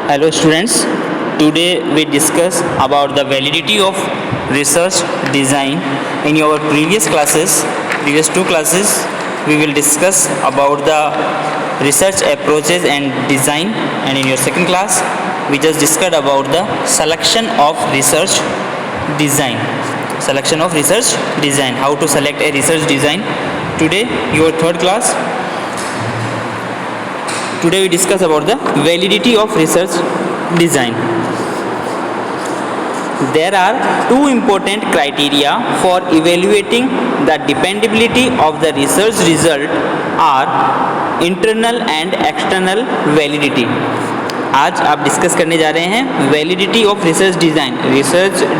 Hello students, today we discuss about the validity of research design. In your previous two classes, we will discuss about the research approaches and design, and in your second class, we just discussed about the selection of research design. How to select a research design. Today, your third class. Today we discuss about the validity of research design. There are two important criteria for evaluating the dependability of the research result are internal and external validity. आज आप discuss करने जा रहे हैं validity of research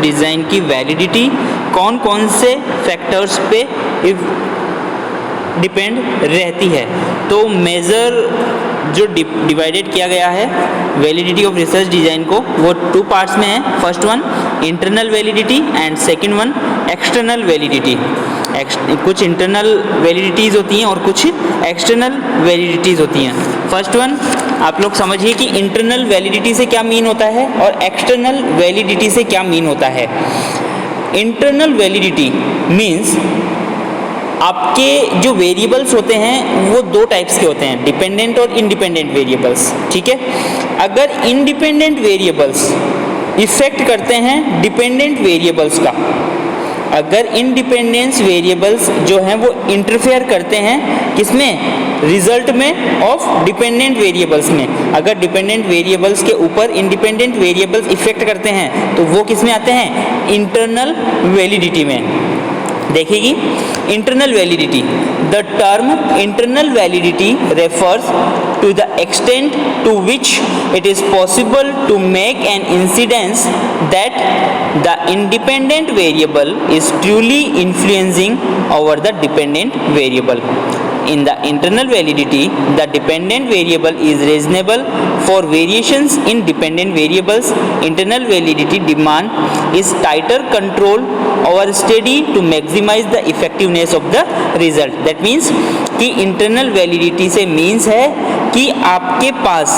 design की validity कौन कौन से फैक्टर्स पे डिपेंड रहती है। तो मेजर जो डिवाइडेड किया गया है वैलिडिटी ऑफ रिसर्च डिज़ाइन को, वो टू पार्ट्स में है। First one internal validity and second one external validity. कुछ इंटरनल वैलिडिटीज़ होती हैं और कुछ एक्सटर्नल वैलिडिटीज़ होती हैं। फर्स्ट वन आप लोग समझिए कि इंटरनल वैलिडिटी से क्या मीन होता है और एक्सटर्नल वैलिडिटी से क्या मीन होता है। इंटरनल वैलिडिटी मीन्स आपके जो वेरिएबल्स होते हैं वो दो टाइप्स के होते हैं, डिपेंडेंट और इंडिपेंडेंट वेरिएबल्स। ठीक है, अगर इंडिपेंडेंट वेरिएबल्स इफेक्ट करते हैं डिपेंडेंट वेरिएबल्स का, अगर इंडिपेंडेंस वेरिएबल्स जो हैं वो इंटरफेयर करते हैं किसमें, रिजल्ट में ऑफ डिपेंडेंट वेरिएबल्स में। अगर डिपेंडेंट वेरिएबल्स के ऊपर इंडिपेंडेंट वेरिएबल्स इफेक्ट करते हैं तो वो किस में आते हैं, इंटरनल वैलिडिटी में। देखिएगी internal validity, the term internal validity refers to the extent to which it is possible to make an incidence that the independent variable is truly influencing over the dependent variable. In the internal validity, the dependent variable is reasonable for variations in dependent variables. Internal validity demand is tighter control over study to maximize the effectiveness of the result. That means कि internal validity से means है कि आपके पास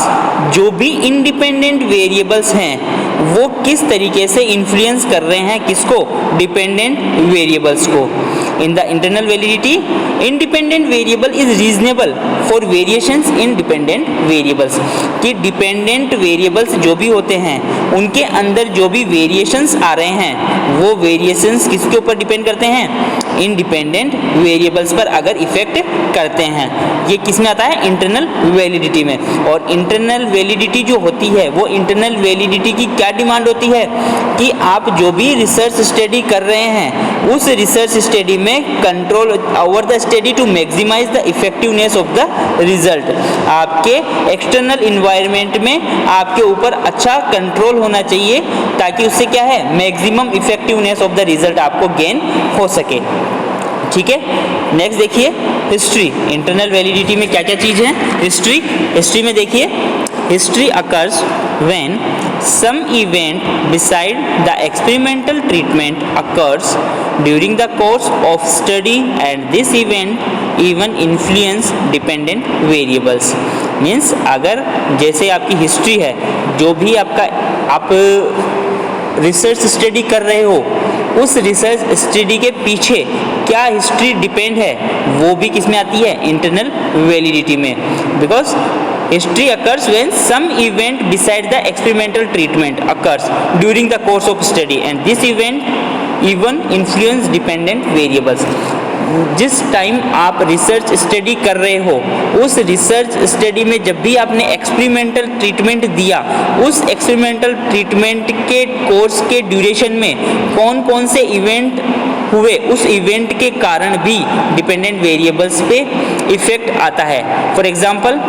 जो भी independent variables हैं वो किस तरीके से इन्फ्लुएंस कर रहे हैं किसको, डिपेंडेंट वेरिएबल्स को। In the internal validity independent variable is reasonable for variations in dependent variables, कि डिपेंडेंट वेरिएबल्स जो भी होते हैं उनके अंदर जो भी वेरिएशंस आ रहे हैं वो वेरिएशंस किसके ऊपर डिपेंड करते हैं, इंडिपेंडेंट वेरिएबल्स पर अगर इफेक्ट करते हैं। ये किस में आता है, इंटरनल वैलिडिटी में। और इंटरनल वैलिडिटी जो होती है वो इंटरनल वैलिडिटी की क्या डिमांड होती है कि आप जो भी रिसर्च स्टडी कर रहे हैं उस रिसर्च स्टडी में control over the study to maximize the effectiveness of the result. आपके एक्सटर्नल इन्वायरमेंट में आपके ऊपर अच्छा कंट्रोल होना चाहिए ताकि उससे क्या है, maximum effectiveness of the result आपको गेन हो सके। ठीक है, नेक्स्ट देखिए हिस्ट्री। इंटरनल वैलिडिटी में क्या क्या चीज़ है, हिस्ट्री में देखिए history occurs when some event beside the experimental treatment occurs during the course of study and this event even influence dependent variables. Means अगर जैसे आपकी हिस्ट्री है, जो भी आप रिसर्च स्टडी कर रहे हो उस रिसर्च स्टडी के पीछे क्या हिस्ट्री डिपेंड है वो भी किस में आती है, इंटरनल वैलिडिटी में। Because history occurs when some event beside the experimental treatment occurs during the course of study and this event even influence dependent variables. जिस टाइम आप रिसर्च स्टडी कर रहे हो उस रिसर्च स्टडी में जब भी आपने एक्सपेरिमेंटल ट्रीटमेंट दिया उस एक्सपेरिमेंटल ट्रीटमेंट के कोर्स के ड्यूरेशन में कौन कौन से इवेंट हुए उस इवेंट के कारण भी डिपेंडेंट वेरिएबल्स पे इफेक्ट आता है। For example,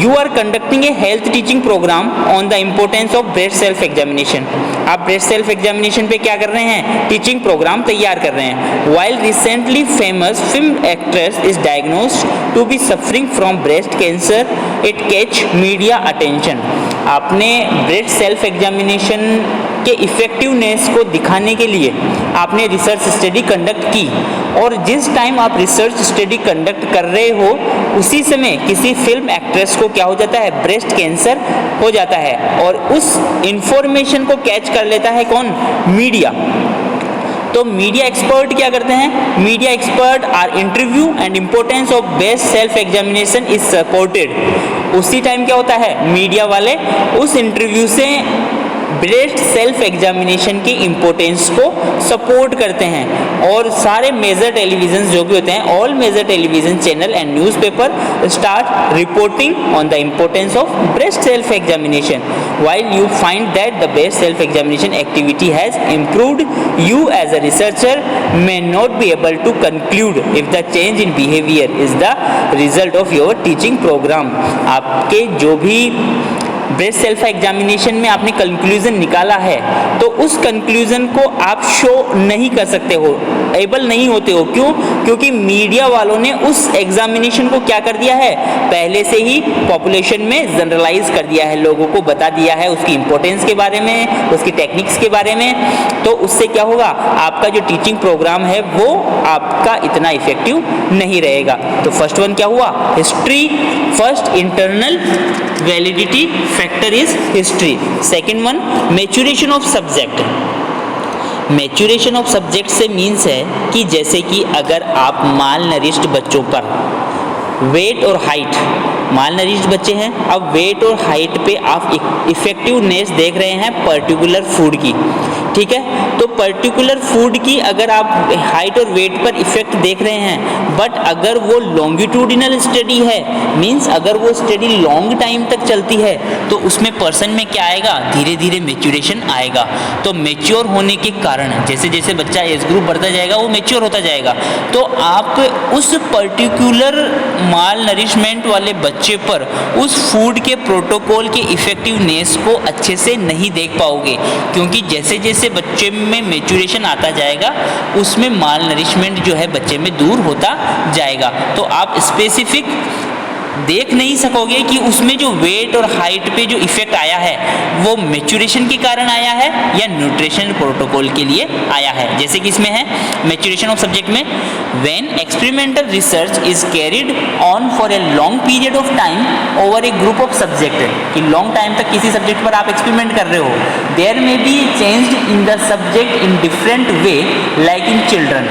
you are conducting a health teaching programme on the importance of breast self examination. आप ब्रेस्ट सेल्फ एग्जामिनेशन पे क्या कर रहे हैं, टीचिंग प्रोग्राम तैयार कर रहे हैं। While recently famous film actress is diagnosed to be suffering from breast cancer, it catch media attention. आपने ब्रेस्ट सेल्फ एग्जामिनेशन के इफ़ेक्टिवनेस को दिखाने के लिए आपने रिसर्च स्टडी कंडक्ट की, और जिस टाइम आप रिसर्च स्टडी कंडक्ट कर रहे हो उसी समय किसी फिल्म एक्ट्रेस को क्या हो जाता है, ब्रेस्ट कैंसर हो जाता है, और उस इंफॉर्मेशन को कैच कर लेता है कौन, मीडिया। तो मीडिया एक्सपर्ट क्या करते हैं, media expert are interview and importance of best self examination is supported. उसी टाइम क्या होता है, मीडिया वाले उस इंटरव्यू से बेस्ट सेल्फ एग्जामिनेशन की इम्पोर्टेंस को सपोर्ट करते हैं, और सारे मेजर टेलीविजन जो भी होते हैं, all major television channel and newspaper start reporting on the importance of best self examination. while you find that the best self examination activity has improved, you as a researcher may not be able to conclude if the change in behavior is the result of your teaching program। आपके जो भी best self examination में आपने conclusion निकाला है तो उस conclusion को आप शो नहीं कर सकते हो, एबल नहीं होते हो। क्यों? क्योंकि मीडिया वालों ने उस एग्जामिनेशन को क्या कर दिया है, पहले से ही पॉपुलेशन में जनरलाइज कर दिया है, लोगों को बता दिया है उसकी इंपॉर्टेंस के बारे में, उसकी टेक्निक्स के बारे में। तो उससे क्या होगा, आपका जो टीचिंग प्रोग्राम है वो आपका इतना इफेक्टिव नहीं रहेगा। तो फर्स्ट वन क्या हुआ, history. First internal validity factor is history. Second one maturation of subject. Maturation of subject से मीन्स है कि जैसे कि अगर आप माल नरिश्ड बच्चों पर वेट और हाइट, माल नरिश्ड बच्चे हैं, अब वेट और हाइट पे आप इफेक्टिवनेस देख रहे हैं पर्टिकुलर फूड की, ठीक है। तो पर्टिकुलर फूड की अगर आप हाइट और वेट पर इफेक्ट देख रहे हैं, बट अगर वो लॉन्गिट्यूडिनल स्टडी है, मीन्स अगर वो स्टडी लॉन्ग टाइम तक चलती है, तो उसमें पर्सन में क्या आएगा, धीरे धीरे मैच्योरेशन आएगा। तो मैच्योर होने के कारण जैसे जैसे बच्चा एज ग्रुप बढ़ता जाएगा वो मैच्योर होता जाएगा। तो आप उस पर्टिकुलर माल नरिशमेंट वाले बच्चे पर उस फूड के प्रोटोकॉल के इफेक्टिवनेस को अच्छे से नहीं देख पाओगे, क्योंकि जैसे जैसे बच्चे में मैच्योरेशन आता जाएगा उसमें माल नरिशमेंट जो है बच्चे में दूर होता जाएगा। तो आप स्पेसिफिक देख नहीं सकोगे कि उसमें जो वेट और हाइट पे जो इफेक्ट आया है वो मैच्योरेशन के कारण आया है या न्यूट्रिशन प्रोटोकॉल के लिए आया है। जैसे कि इसमें है मैच्योरेशन ऑफ सब्जेक्ट में, when experimental research is carried on for a long period of time over a group of subject, कि लॉन्ग टाइम तक किसी सब्जेक्ट पर आप एक्सपेरिमेंट कर रहे हो, there may be change in the subject in different way like in children,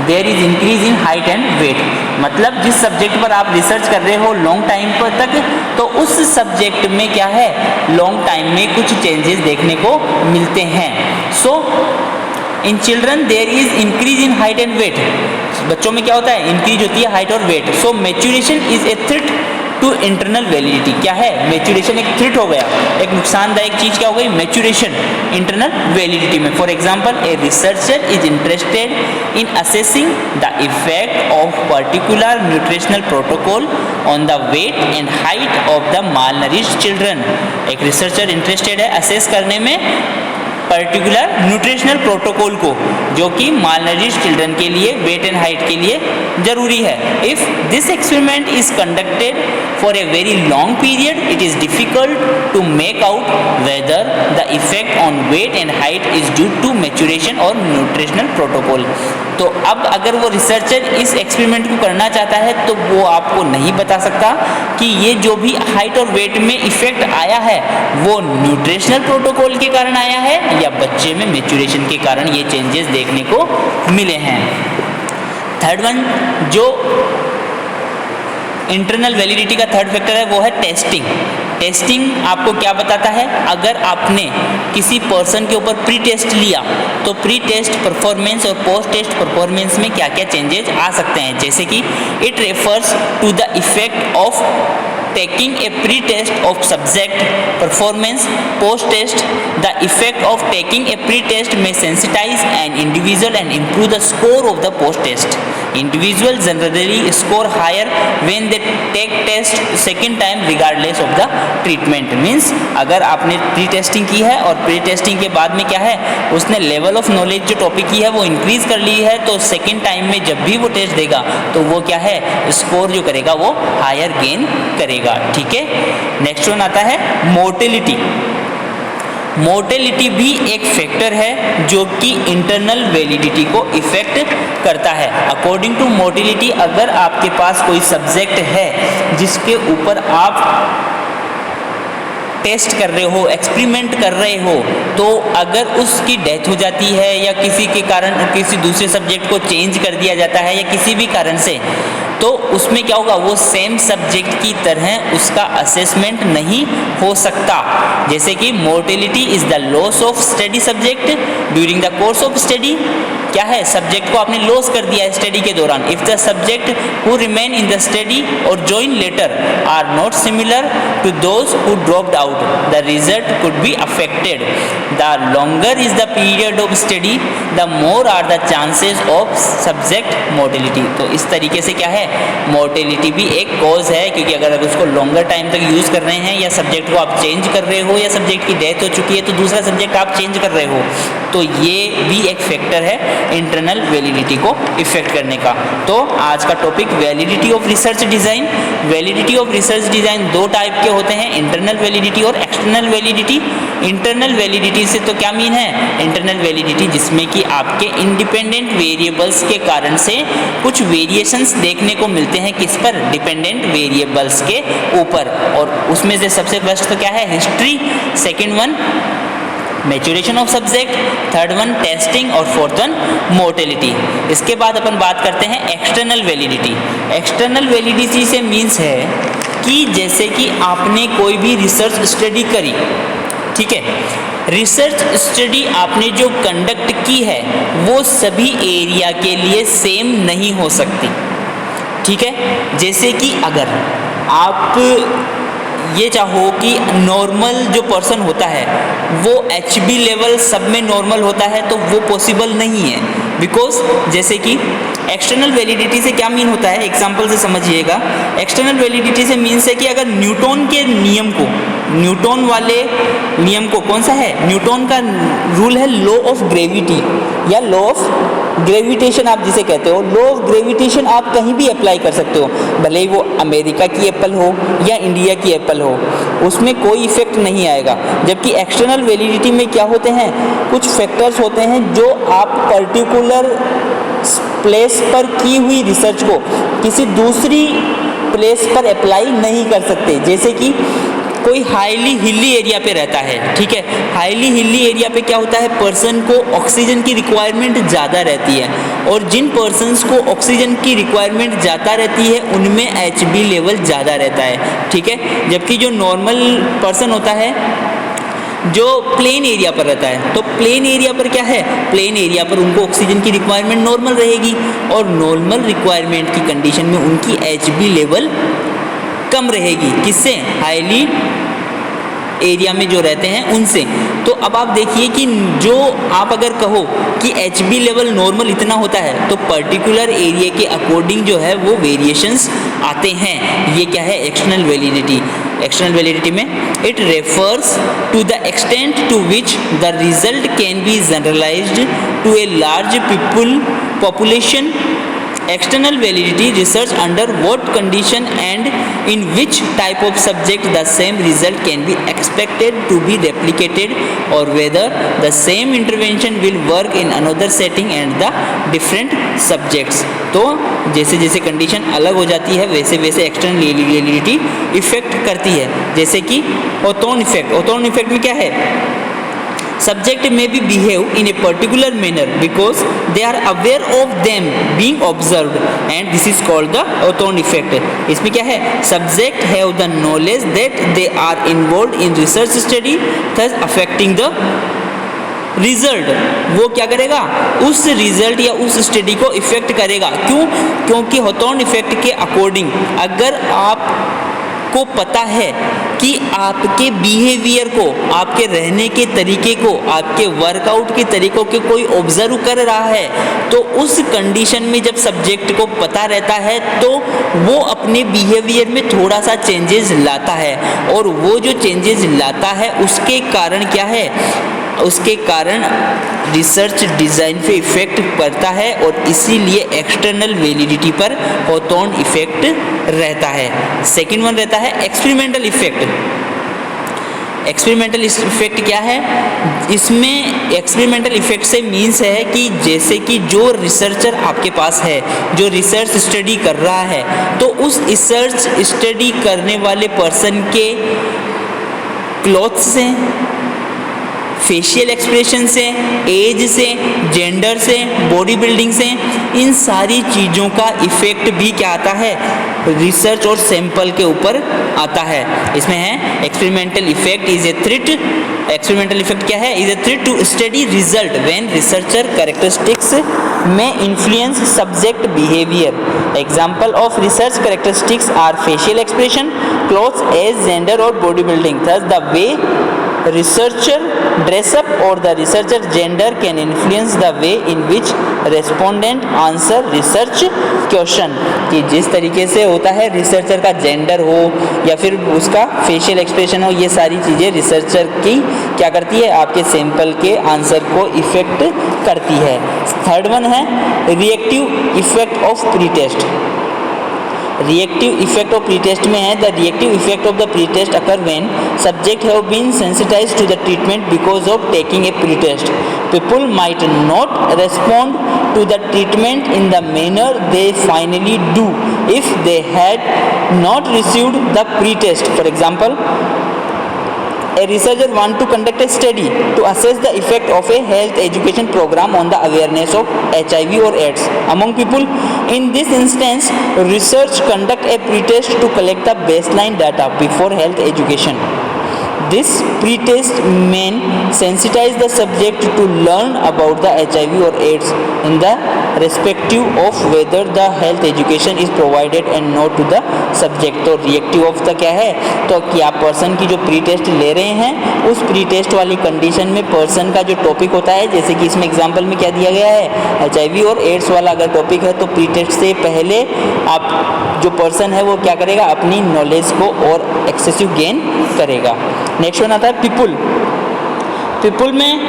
there is increase in height and weight. मतलब जिस सब्जेक्ट पर आप रिसर्च कर रहे हो लॉन्ग टाइम पर तक, तो उस सब्जेक्ट में क्या है, लॉन्ग टाइम में कुछ चेंजेस देखने को मिलते हैं। So in children there is increase in height and weight, बच्चों में क्या होता है, इंक्रीज होती है हाइट और weight. So maturation is a threat to internal validity. क्या है, मैच्योरेशन एक थ्रेट हो गया, एक नुकसानदायक चीज क्या हो गई, मैच्योरेशन इंटरनल वैलिडिटी में। For example, a researcher is interested in assessing the effect of particular nutritional protocol on the weight and height of the malnourished children. एक रिसर्चर इंटरेस्टेड है असेस करने में पर्टिकुलर न्यूट्रिशनल प्रोटोकॉल को, जो कि मालनरिश्ड children के लिए वेट एंड हाइट के लिए जरूरी है। If this experiment is conducted for a very long period, it is difficult to make out whether the effect on weight and height is due to maturation और nutritional protocol. तो अब अगर वो researcher इस एक्सपेरिमेंट को करना चाहता है तो वो आपको नहीं बता सकता कि ये जो भी हाइट और वेट में इफेक्ट आया है वो न्यूट्रिशनल प्रोटोकॉल के कारण आया है या बच्चे में मैच्योरेशन के कारण ये चेंजेस देखने को मिले हैं। थर्ड वन, जो इंटरनल वैलिडिटी का थर्ड फैक्टर है वो है टेस्टिंग। टेस्टिंग आपको क्या बताता है, अगर आपने किसी पर्सन के ऊपर प्री टेस्ट लिया तो प्री टेस्ट परफॉर्मेंस और पोस्ट टेस्ट परफॉर्मेंस में क्या क्या चेंजेस आ सकते हैं। जैसे कि it refers to the effect of taking a pre-test of subject performance post-test. The effect of taking a pre-test may sensitize an individual and improve the score of the post-test. Individuals generally score higher when they take test second time regardless of the treatment. Means अगर आपने pre-testing की है और pre-testing के बाद में क्या है, उसने level of knowledge जो टॉपिक की है वो इंक्रीज कर ली है, तो सेकेंड टाइम में जब भी वो टेस्ट देगा तो वो क्या है, स्कोर जो करेगा वो हायर गेन करेगा। ठीक है, नेक्स्ट वन आता है मोर्टेलिटी। मोर्टेलिटी भी एक फैक्टर है जो कि इंटरनल वैलिडिटी को इफेक्ट करता है। अकॉर्डिंग टू मोर्टेलिटी, अगर आपके पास कोई सब्जेक्ट है जिसके ऊपर आप टेस्ट कर रहे हो, एक्सपेरिमेंट कर रहे हो, तो अगर उसकी डेथ हो जाती है या किसी के कारण किसी दूसरे सब्जेक्ट को चेंज कर दिया जाता है या किसी भी कारण से, तो उसमें क्या होगा, वो सेम सब्जेक्ट की तरह उसका असेसमेंट नहीं हो सकता। जैसे कि mortality is the loss of study subject during the course of study. क्या है, सब्जेक्ट को आपने लॉस कर दिया है स्टडी के दौरान। If the subject who remain in the study or join later are not similar to those who dropped out, the result could be affected. The longer is the period of study the more are the chances of subject mortality. तो इस तरीके से क्या है, mortality भी एक cause है, क्योंकि अगर उसको लॉन्गर टाइम तक यूज़ कर रहे हैं या सब्जेक्ट को आप चेंज कर रहे हो या सब्जेक्ट की डेथ हो चुकी है तो दूसरा सब्जेक्ट आप चेंज कर रहे हो, तो ये भी एक फैक्टर है इंटरनल वैलिडिटी को इफेक्ट करने का। तो आज का topic validity of research design. Validity of research design दो टाइप के होते हैं, इंटरनल वैलिडिटी और एक्सटर्नल वैलिडिटी। इंटरनल वैलिडिटी से तो क्या मीन है, इंटरनल वैलिडिटी जिसमें कि आपके इंडिपेंडेंट वेरिएबल्स के कारण से कुछ वेरिएशंस देखने को मिलते हैं, किस पर, डिपेंडेंट वेरिएबल्स के ऊपर। और उसमें से सबसे फर्स्ट तो क्या है, history, second one maturation of subject, third one testing और फोर्थ वन मोर्टेलिटी। इसके बाद अपन बात करते हैं एक्सटर्नल वैलिडिटी। एक्सटर्नल वैलिडिटी से मीन्स है कि जैसे कि आपने कोई भी रिसर्च स्टडी करी, ठीक है, रिसर्च स्टडी आपने जो कंडक्ट की है वो सभी एरिया के लिए सेम नहीं हो सकती, ठीक है। जैसे कि अगर आप ये चाहो कि नॉर्मल जो पर्सन होता है वो HB लेवल सब में नॉर्मल होता है, तो वो पॉसिबल नहीं है। बिकॉज जैसे कि एक्सटर्नल वैलिडिटी से क्या मीन होता है, एग्जांपल से समझिएगा। एक्सटर्नल वैलिडिटी से मीन्स है कि अगर न्यूटन के नियम को, न्यूटन वाले नियम को, कौन सा है, न्यूटन का रूल है लॉ ऑफ ग्रेविटी या लॉ ऑफ ग्रेविटेशन आप जिसे कहते हो, लॉ ऑफ ग्रेविटेशन आप कहीं भी अप्लाई कर सकते हो, भले ही वो अमेरिका की एप्पल हो या इंडिया की एप्पल हो, उसमें कोई इफेक्ट नहीं आएगा। जबकि एक्सटर्नल वैलिडिटी में क्या होते हैं, कुछ फैक्टर्स होते हैं जो आप पर्टिकुलर प्लेस पर की हुई रिसर्च को किसी दूसरी प्लेस पर अप्लाई नहीं कर सकते। जैसे कि कोई हाईली हिली एरिया पे रहता है, ठीक है, हाईली हिली एरिया पे क्या होता है, पर्सन को ऑक्सीजन की रिक्वायरमेंट ज़्यादा रहती है, और जिन पर्सन्स को ऑक्सीजन की रिक्वायरमेंट ज़्यादा रहती है उनमें HB लेवल ज़्यादा रहता है, ठीक है। जबकि जो नॉर्मल पर्सन होता है जो प्लेन एरिया पर रहता है, तो प्लेन एरिया पर क्या है, प्लेन एरिया पर उनको ऑक्सीजन की रिक्वायरमेंट नॉर्मल रहेगी, और नॉर्मल रिक्वायरमेंट की कंडीशन में उनकी HB लेवल कम रहेगी, किससे, हाईली एरिया में जो रहते हैं उनसे। तो अब आप देखिए कि जो आप अगर कहो कि HB लेवल नॉर्मल इतना होता है, तो पर्टिकुलर एरिया के अकॉर्डिंग जो है वो वेरिएशंस आते हैं। ये क्या है, एक्सटर्नल वैलिडिटी। एक्सटर्नल वैलिडिटी में it refers to the extent to which the result can be generalised to a large population. External validity research under what condition and in which type of subject the same result can be expected to be replicated, or whether the same intervention will work in another setting and the different subjects। तो जैसे जैसे condition अलग हो जाती है वैसे वैसे external validity effect करती है। जैसे कि ओथोन इफेक्ट। ओथोन इफेक्ट में क्या है, subject may be behave in a particular manner because they are aware of them being observed, and this is called the Othon effect। इसमें क्या है, subject have the knowledge that they are involved in research study thus affecting the result. वो क्या करेगा, उस result या उस study को इफेक्ट करेगा। क्यों, क्योंकि ओथोन इफेक्ट के अकॉर्डिंग अगर आप को पता है कि आपके बिहेवियर को, आपके रहने के तरीके को, आपके वर्कआउट के तरीकों के कोई ऑब्जर्व कर रहा है, तो उस कंडीशन में जब सब्जेक्ट को पता रहता है तो वो अपने बिहेवियर में थोड़ा सा चेंजेस लाता है, और वो जो चेंजेस लाता है उसके कारण क्या है, उसके कारण रिसर्च डिज़ाइन पे इफेक्ट पड़ता है, और इसीलिए एक्सटर्नल वैलिडिटी पर ओथोन इफेक्ट रहता है। सेकंड वन रहता है एक्सपेरिमेंटल इफेक्ट। एक्सपेरिमेंटल इफेक्ट क्या है? इसमें एक्सपेरिमेंटल इफेक्ट से मीन्स है कि जैसे कि जो रिसर्चर आपके पास है, जो रिसर्च स्टडी कर रहा है, तो उस रिसर्च स्टडी करने वाले पर्सन के क्लॉथ्स से, फेशियल एक्सप्रेशन से, एज से, जेंडर से, बॉडी बिल्डिंग से, इन सारी चीज़ों का इफेक्ट भी क्या आता है? रिसर्च और सैंपल के ऊपर आता है। इसमें है experimental effect is a threat. Experimental effect क्या है? Is a threat to study result when researcher characteristics may influence subject behaviour. Example of research characteristics are facial expression, clothes, age, gender और body building. Thus the way researcher dress up or the researcher gender can influence the way in which respondent answer research question। कि जिस तरीके से होता है researcher का gender हो या फिर उसका फेशियल एक्सप्रेशन हो, ये सारी चीज़ें रिसर्चर की क्या करती है? आपके सैंपल के आंसर को इफेक्ट करती है। थर्ड वन है reactive effect of pre test. Reactive effect of pre test में है the reactive effect of the pre test occur when subject have been sensitised to the treatment because of taking a pre test. People might not respond to the treatment in the manner they finally do if they had not received the pre test. For example, a researcher want to conduct a study to assess the effect of a health education program on the awareness of HIV or AIDS among people. In this instance, research conduct a pretest to collect the baseline data before health education. This pretest may sensitize the subject to learn about the HIV or AIDS in the respective of whether the health education is provided and not to the subject। तो reactive of the क्या है? तो क्या person की जो pre test ले रहे हैं, उस प्री टेस्ट वाली कंडीशन में पर्सन का जो टॉपिक होता है, जैसे कि इसमें एग्जांपल में क्या दिया गया है? HIV और एड्स वाला अगर टॉपिक है तो प्री टेस्ट से पहले आप जो पर्सन है वो क्या करेगा? अपनी नॉलेज को और एक्सेसिव गेन करेगा। नेक्स्ट वन आता है पीपुल। पीपुल में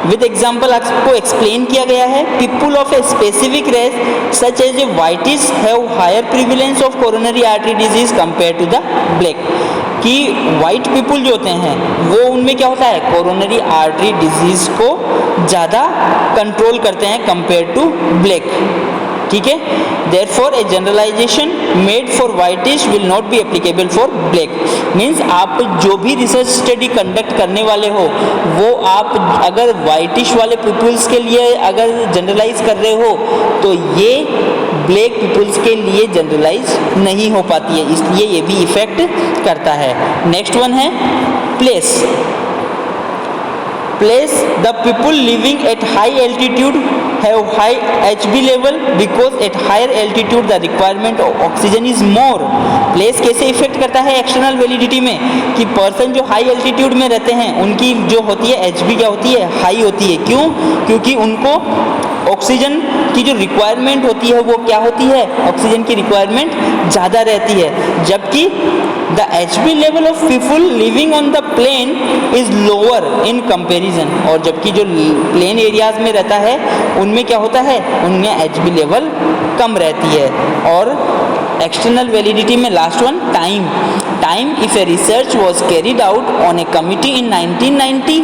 विद एग्जाम्पल आपको एक्सप्लेन किया गया है। People of a specific race such as a whitish have higher prevalence of coronary artery disease compare to the black. कि वाइट पीपुल जो होते हैं वो उनमें क्या होता है? कोरोनरी आर्टरी डिजीज को ज़्यादा कंट्रोल करते हैं कंपेयर टू ब्लैक। ठीक है, therefore a generalisation made for whitish will not be applicable for black. Means आप जो भी रिसर्च स्टडी कंडक्ट करने वाले हो वो आप अगर वाइटिश वाले पीपल्स के लिए अगर जनरलाइज कर रहे हो तो ये ब्लैक पीपल्स के लिए जनरलाइज नहीं हो पाती है, इसलिए ये भी इफेक्ट करता है। नेक्स्ट वन है place. Place, the people living at high altitude have high Hb level because at higher altitude the requirement of oxygen is more। Place कैसे इफेक्ट करता है एक्सटर्नल वैलिडिटी में? कि पर्सन जो हाई एल्टीट्यूड में रहते हैं उनकी जो होती है Hb क्या होती है? हाई होती है। क्यों? क्योंकि उनको ऑक्सीजन की जो रिक्वायरमेंट होती है वो क्या होती है? ऑक्सीजन की रिक्वायरमेंट ज़्यादा रहती है। जबकि the Hb level of people living on the plain is lower in comparison. और जबकि जो प्लेन एरियाज में रहता है उनमें क्या होता है? उनमें Hb लेवल कम रहती है। और एक्सटर्नल वैलिडिटी में last one time. Time if a research was carried out on A committee in 1990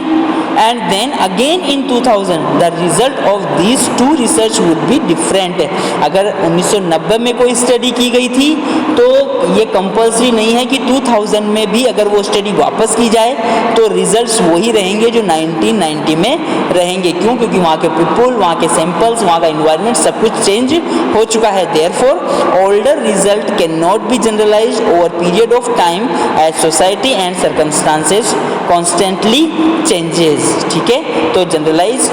and then again in 2000 the result of these two research would be different। अगर 1990 में कोई study की गई थी तो ये कंपल्सरी नहीं है कि 2000 में भी अगर वो स्टडी वापस की जाए तो रिजल्ट्स वही रहेंगे जो 1990 में रहेंगे। क्यों? क्योंकि वहाँ के पीपल, वहाँ के सैंपल्स, वहाँ का इन्वायरमेंट सब कुछ चेंज हो चुका है। Therefore older result can not be generalised over period of time as society and circumstances constantly changes. ठीक है, तो जनरलाइज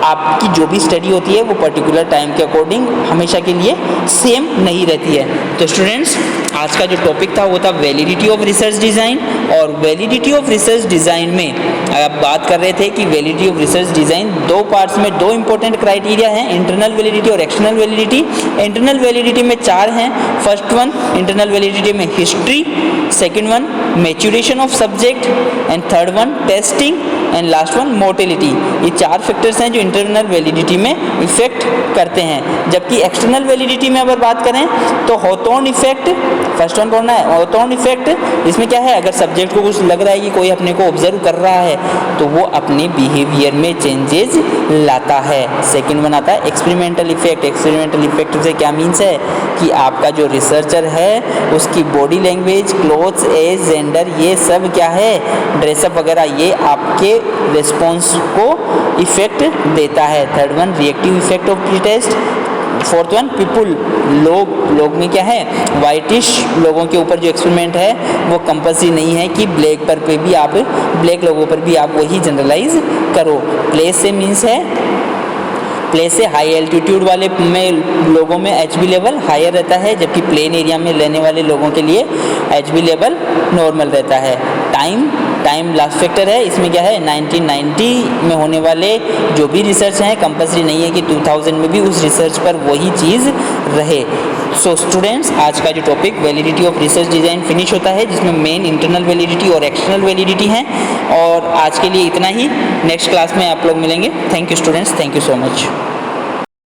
आपकी जो भी स्टडी होती है वो पर्टिकुलर टाइम के अकॉर्डिंग हमेशा के लिए सेम नहीं रहती है। तो स्टूडेंट्स, आज का जो टॉपिक था वो था वैलिडिटी ऑफ रिसर्च डिज़ाइन। और वैलिडिटी ऑफ रिसर्च डिज़ाइन में आप बात कर रहे थे कि वैलिडिटी ऑफ रिसर्च डिज़ाइन दो पार्ट्स में दो इंपॉर्टेंट क्राइटेरिया हैं, इंटरनल वैलिडिटी और एक्सटर्नल वैलिडिटी। इंटरनल वैलिडिटी में 4 हैं। फर्स्ट वन इंटरनल वैलिडिटी में history, second one maturation of subject, and third one testing, and last one mortality. ये 4 factors हैं जो इंटरनल वैलिडिटी में इफेक्ट करते हैं। जबकि एक्सटर्नल वैलिडिटी में अगर बात करें तो हॉथॉर्न इफेक्ट, फर्स्ट वन पढ़ना है हॉथॉर्न इफेक्ट। इसमें क्या है, अगर सब्जेक्ट को कुछ लग रहा है कि कोई अपने को ऑब्जर्व कर रहा है तो वो अपने बिहेवियर में चेंजेस लाता है। सेकेंड वन आता है एक्सपेरिमेंटल इफेक्ट। एक्सपेरिमेंटल इफेक्ट से क्या मीन्स है कि आपका जो रिसर्चर है उसकी body language, clothes, age, gender, ये सब क्या है, ड्रेसअप वगैरह, ये आपके रिस्पॉन्स को इफेक्ट देता है। Third one reactive effect of pre test. Fourth one people, लोग में क्या है, वाइटिश लोगों के ऊपर जो एक्सपेरिमेंट है वो कंपल्सरी नहीं है कि ब्लैक लोगों पर भी आप वही जनरलाइज करो। प्लेस से मीन्स है, प्लेस से हाई एल्टीट्यूड वाले में लोगों में एचबी लेवल हायर रहता है, जबकि प्लेन एरिया में रहने वाले लोगों के लिए एचबी लेवल नॉर्मल रहता है। टाइम लास्ट फैक्टर है। इसमें क्या है, 1990 में होने वाले जो भी रिसर्च हैं कंपल्सरी नहीं है कि 2000 में भी उस रिसर्च पर वही चीज़ रहे। सो स्टूडेंट्स, आज का जो topic validity of research design finish होता है, जिसमें मेन इंटरनल वैलिडिटी और एक्सटर्नल वैलिडिटी हैं। और आज के लिए इतना ही, नेक्स्ट क्लास में आप लोग मिलेंगे। Thank you students, thank you so much.